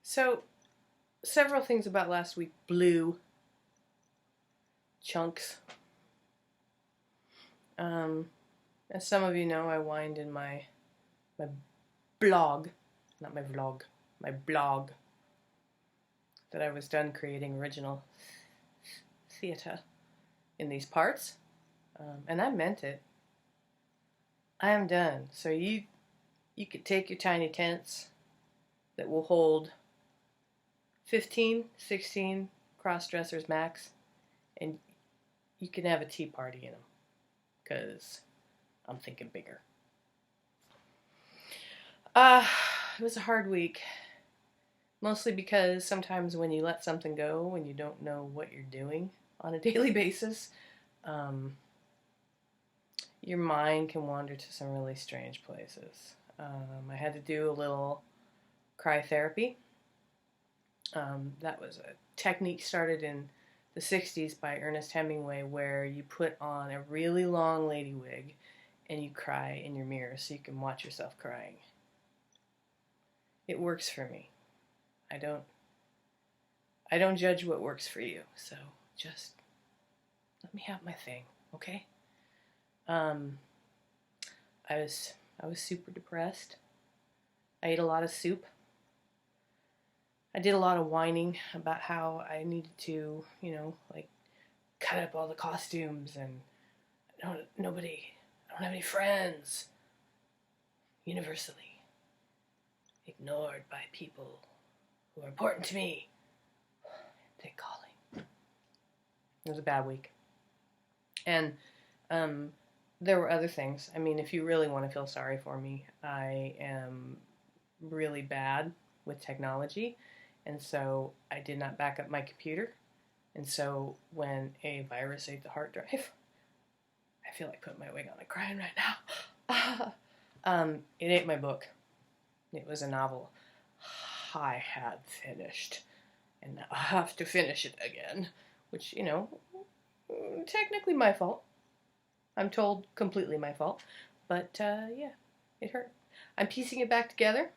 So, several things about last week blew chunks. Um, as some of you know, I whined in my blog, not my vlog, my blog, that I was done creating original theatre in these parts, and I meant it. I am done. So you could take your tiny tents that will hold 15, 16 cross-dressers max, and you can have a tea party in them, because I'm thinking bigger. It was a hard week, mostly because sometimes when you let something go, when you don't know what you're doing on a daily basis, your mind can wander to some really strange places. I had to do a little cry therapy. That was a technique started in the 60s by Ernest Hemingway, where you put on a really long lady wig and you cry in your mirror so you can watch yourself crying. It works for me. I don't judge what works for you, so just let me have my thing, okay? I was super depressed. I ate a lot of soup. I did a lot of whining about how I needed to, cut up all the costumes, and I don't have any friends. Universally ignored by people who are important to me. They're calling. It was a bad week. And there were other things. I mean, if you really want to feel sorry for me, I am really bad with technology. And so I did not back up my computer. And so when a virus ate the hard drive, I feel like putting my wig on and crying right now. It ate my book. It was a novel I had finished. And now I have to finish it again. Which, technically my fault. I'm told completely my fault. But, yeah, it hurt. I'm piecing it back together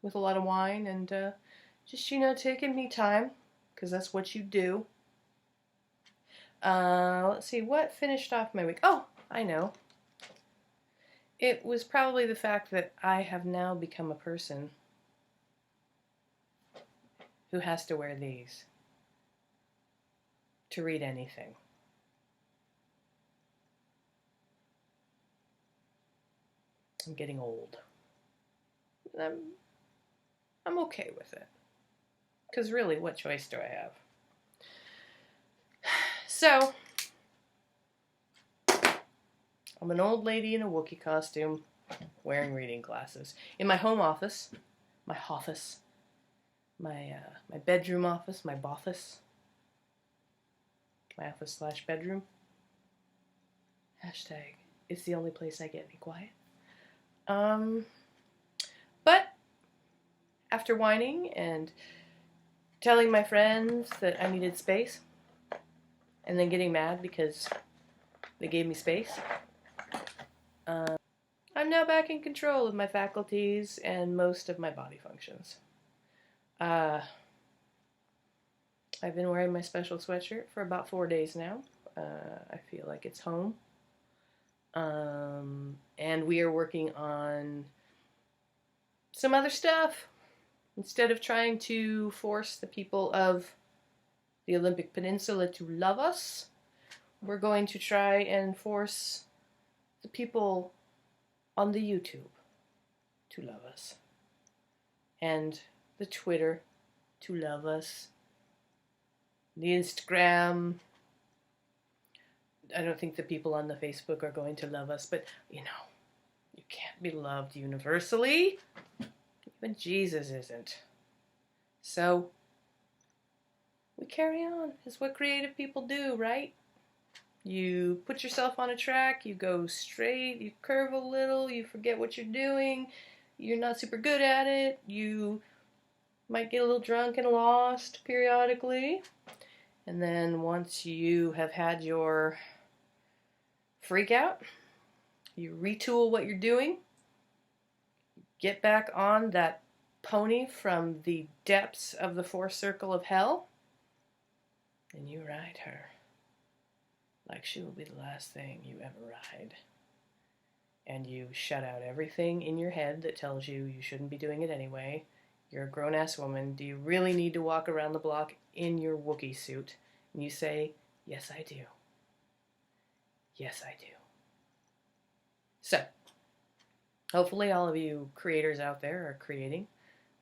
with a lot of wine and just, taking me time, because that's what you do. Let's see, what finished off my week? Oh, I know. It was probably the fact that I have now become a person who has to wear these to read anything. I'm getting old. I'm okay with it. Because really, what choice do I have? So, I'm an old lady in a Wookiee costume, wearing reading glasses. In my home office, my office, my bedroom office, my boffice, my office/bedroom. Hashtag, it's the only place I get any quiet. But after whining and telling my friends that I needed space, and then getting mad because they gave me space, I'm now back in control of my faculties and most of my body functions. I've been wearing my special sweatshirt for about 4 days now. I feel like it's home. And we are working on some other stuff. Instead of trying to force the people of the Olympic Peninsula to love us, we're going to try and force the people on the YouTube to love us. And the Twitter to love us. The Instagram. I don't think the people on the Facebook are going to love us, but, you can't be loved universally. Even Jesus isn't. So, we carry on. It's what creative people do, right? You put yourself on a track, you go straight, you curve a little, you forget what you're doing, you're not super good at it, you might get a little drunk and lost periodically, and then once you have had your freak out, you retool what you're doing, get back on that pony from the depths of the fourth circle of hell, and you ride her like she will be the last thing you ever ride. And you shut out everything in your head that tells you you shouldn't be doing it anyway. You're a grown-ass woman. Do you really need to walk around the block in your Wookiee suit? And you say, yes, I do. Yes, I do. So, hopefully all of you creators out there are creating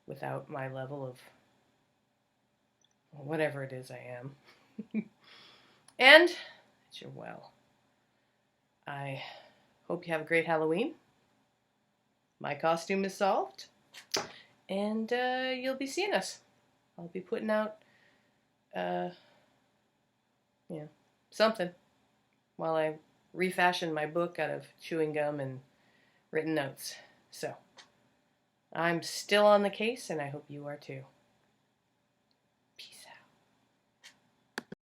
without my level of whatever it is I am. And that you're well. I hope you have a great Halloween. My costume is solved. And you'll be seeing us. I'll be putting out, something while I refashion my book out of chewing gum and written notes. So, I'm still on the case, and I hope you are too.